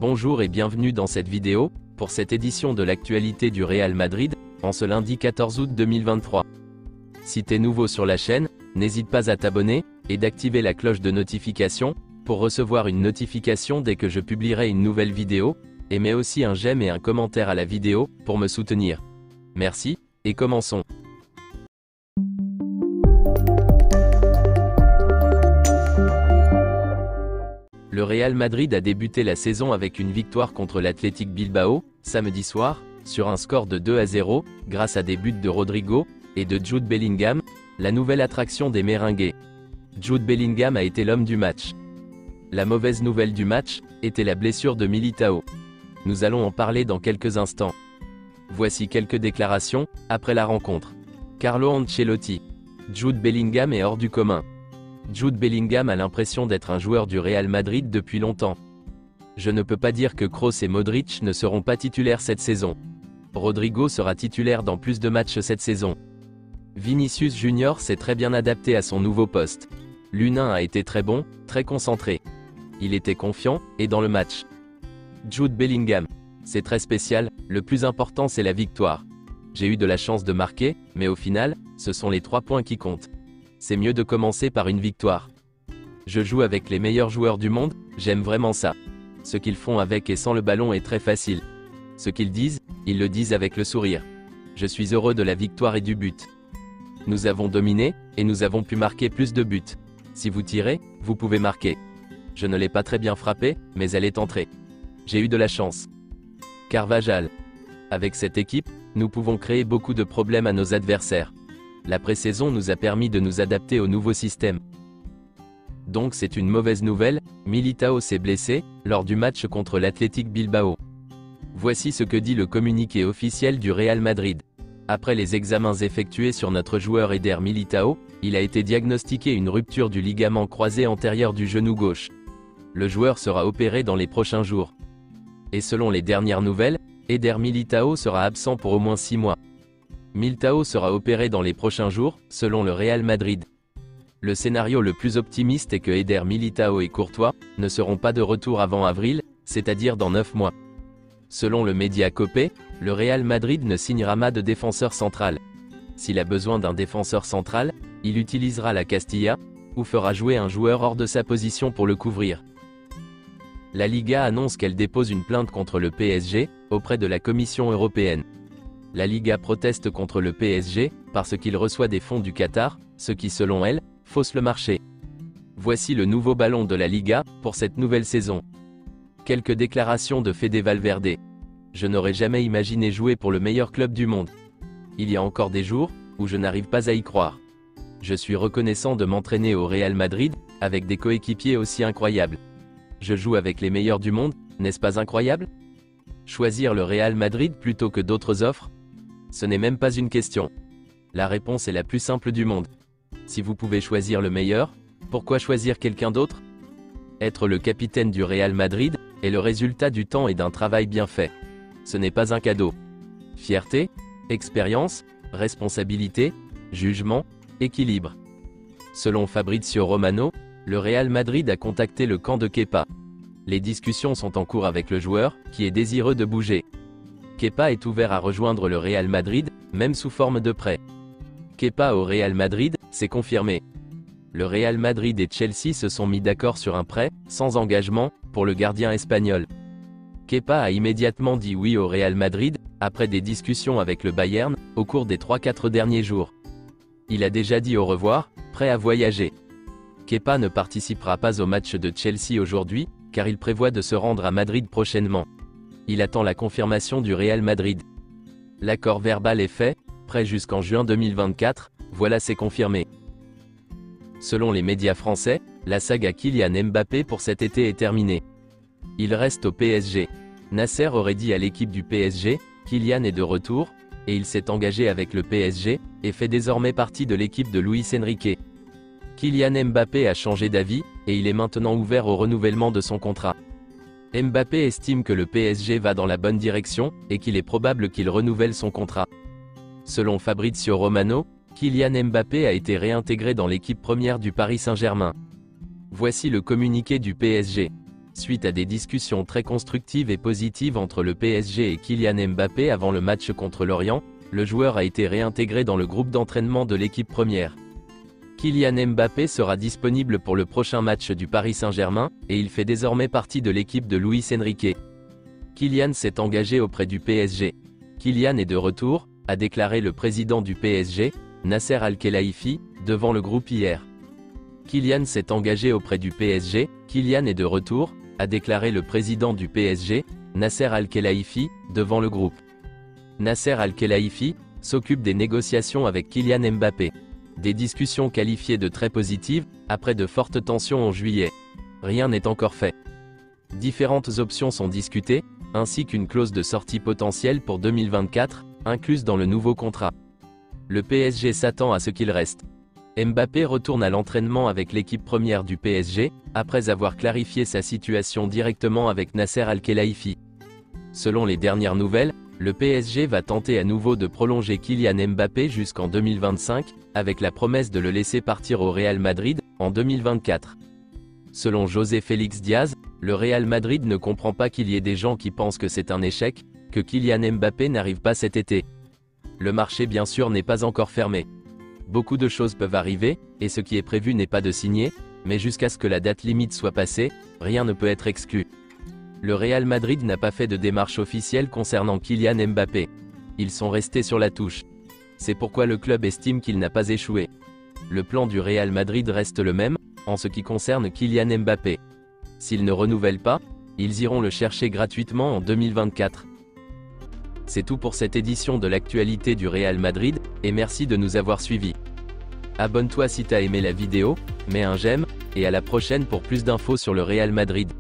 Bonjour et bienvenue dans cette vidéo, pour cette édition de l'actualité du Real Madrid, en ce lundi 14 août 2023. Si t'es nouveau sur la chaîne, n'hésite pas à t'abonner, et d'activer la cloche de notification, pour recevoir une notification dès que je publierai une nouvelle vidéo, et mets aussi un j'aime et un commentaire à la vidéo, pour me soutenir. Merci, et commençons. Le Real Madrid a débuté la saison avec une victoire contre l'Athletic Bilbao, samedi soir, sur un score de 2-0, grâce à des buts de Rodrigo, et de Jude Bellingham, la nouvelle attraction des Merengues. Jude Bellingham a été l'homme du match. La mauvaise nouvelle du match, était la blessure de Militao. Nous allons en parler dans quelques instants. Voici quelques déclarations, après la rencontre. Carlo Ancelotti. Jude Bellingham est hors du commun. Jude Bellingham a l'impression d'être un joueur du Real Madrid depuis longtemps. Je ne peux pas dire que Kroos et Modric ne seront pas titulaires cette saison. Rodrigo sera titulaire dans plus de matchs cette saison. Vinicius Junior s'est très bien adapté à son nouveau poste. L'U1 a été très bon, très concentré. Il était confiant, et dans le match. Jude Bellingham. C'est très spécial, le plus important c'est la victoire. J'ai eu de la chance de marquer, mais au final, ce sont les 3 points qui comptent. C'est mieux de commencer par une victoire. Je joue avec les meilleurs joueurs du monde, j'aime vraiment ça. Ce qu'ils font avec et sans le ballon est très facile. Ce qu'ils disent, ils le disent avec le sourire. Je suis heureux de la victoire et du but. Nous avons dominé, et nous avons pu marquer plus de buts. Si vous tirez, vous pouvez marquer. Je ne l'ai pas très bien frappée, mais elle est entrée. J'ai eu de la chance. Carvajal. Avec cette équipe, nous pouvons créer beaucoup de problèmes à nos adversaires. La pré-saison nous a permis de nous adapter au nouveau système. Donc c'est une mauvaise nouvelle, Militao s'est blessé, lors du match contre l'Athletic Bilbao. Voici ce que dit le communiqué officiel du Real Madrid. Après les examens effectués sur notre joueur Eder Militao, il a été diagnostiqué une rupture du ligament croisé antérieur du genou gauche. Le joueur sera opéré dans les prochains jours. Et selon les dernières nouvelles, Eder Militao sera absent pour au moins 6 mois. Militao sera opéré dans les prochains jours, selon le Real Madrid. Le scénario le plus optimiste est que Eder Militao et Courtois ne seront pas de retour avant avril, c'est-à-dire dans 9 mois. Selon le média Copé, le Real Madrid ne signera pas de défenseur central. S'il a besoin d'un défenseur central, il utilisera la Castilla, ou fera jouer un joueur hors de sa position pour le couvrir. La Liga annonce qu'elle dépose une plainte contre le PSG, auprès de la Commission européenne. La Liga proteste contre le PSG, parce qu'il reçoit des fonds du Qatar, ce qui selon elle, fausse le marché. Voici le nouveau ballon de la Liga, pour cette nouvelle saison. Quelques déclarations de Fede Valverde. Je n'aurais jamais imaginé jouer pour le meilleur club du monde. Il y a encore des jours, où je n'arrive pas à y croire. Je suis reconnaissant de m'entraîner au Real Madrid, avec des coéquipiers aussi incroyables. Je joue avec les meilleurs du monde, n'est-ce pas incroyable? Choisir le Real Madrid plutôt que d'autres offres? Ce n'est même pas une question. La réponse est la plus simple du monde. Si vous pouvez choisir le meilleur, pourquoi choisir quelqu'un d'autre? Être le capitaine du Real Madrid est le résultat du temps et d'un travail bien fait. Ce n'est pas un cadeau. Fierté, expérience, responsabilité, jugement, équilibre. Selon Fabrizio Romano, le Real Madrid a contacté le camp de Kepa. Les discussions sont en cours avec le joueur, qui est désireux de bouger. Kepa est ouvert à rejoindre le Real Madrid, même sous forme de prêt. Kepa au Real Madrid, c'est confirmé. Le Real Madrid et Chelsea se sont mis d'accord sur un prêt, sans engagement, pour le gardien espagnol. Kepa a immédiatement dit oui au Real Madrid, après des discussions avec le Bayern, au cours des 3-4 derniers jours. Il a déjà dit au revoir, prêt à voyager. Kepa ne participera pas au match de Chelsea aujourd'hui, car il prévoit de se rendre à Madrid prochainement. Il attend la confirmation du Real Madrid. L'accord verbal est fait, prêt jusqu'en juin 2024, voilà c'est confirmé. Selon les médias français, la saga Kylian Mbappé pour cet été est terminée. Il reste au PSG. Nasser aurait dit à l'équipe du PSG, Kylian est de retour, et il s'est engagé avec le PSG, et fait désormais partie de l'équipe de Luis Enrique. Kylian Mbappé a changé d'avis, et il est maintenant ouvert au renouvellement de son contrat. Mbappé estime que le PSG va dans la bonne direction, et qu'il est probable qu'il renouvelle son contrat. Selon Fabrizio Romano, Kylian Mbappé a été réintégré dans l'équipe première du Paris Saint-Germain. Voici le communiqué du PSG. Suite à des discussions très constructives et positives entre le PSG et Kylian Mbappé avant le match contre Lorient, le joueur a été réintégré dans le groupe d'entraînement de l'équipe première. Kylian Mbappé sera disponible pour le prochain match du Paris Saint-Germain, et il fait désormais partie de l'équipe de Luis Enrique. Kylian s'est engagé auprès du PSG. Kylian est de retour, a déclaré le président du PSG, Nasser Al-Khelaifi, devant le groupe hier. Kylian s'est engagé auprès du PSG, Kylian est de retour, a déclaré le président du PSG, Nasser Al-Khelaifi, devant le groupe. Nasser Al-Khelaifi s'occupe des négociations avec Kylian Mbappé. Des discussions qualifiées de très positives, après de fortes tensions en juillet. Rien n'est encore fait. Différentes options sont discutées, ainsi qu'une clause de sortie potentielle pour 2024, incluse dans le nouveau contrat. Le PSG s'attend à ce qu'il reste. Mbappé retourne à l'entraînement avec l'équipe première du PSG, après avoir clarifié sa situation directement avec Nasser Al-Khelaifi. Selon les dernières nouvelles, le PSG va tenter à nouveau de prolonger Kylian Mbappé jusqu'en 2025, avec la promesse de le laisser partir au Real Madrid, en 2024. Selon José Félix Diaz, le Real Madrid ne comprend pas qu'il y ait des gens qui pensent que c'est un échec, que Kylian Mbappé n'arrive pas cet été. Le marché bien sûr n'est pas encore fermé. Beaucoup de choses peuvent arriver, et ce qui est prévu n'est pas de signer, mais jusqu'à ce que la date limite soit passée, rien ne peut être exclu. Le Real Madrid n'a pas fait de démarche officielle concernant Kylian Mbappé. Ils sont restés sur la touche. C'est pourquoi le club estime qu'il n'a pas échoué. Le plan du Real Madrid reste le même, en ce qui concerne Kylian Mbappé. S'ils ne renouvellent pas, ils iront le chercher gratuitement en 2024. C'est tout pour cette édition de l'actualité du Real Madrid, et merci de nous avoir suivis. Abonne-toi si t'as aimé la vidéo, mets un j'aime, et à la prochaine pour plus d'infos sur le Real Madrid.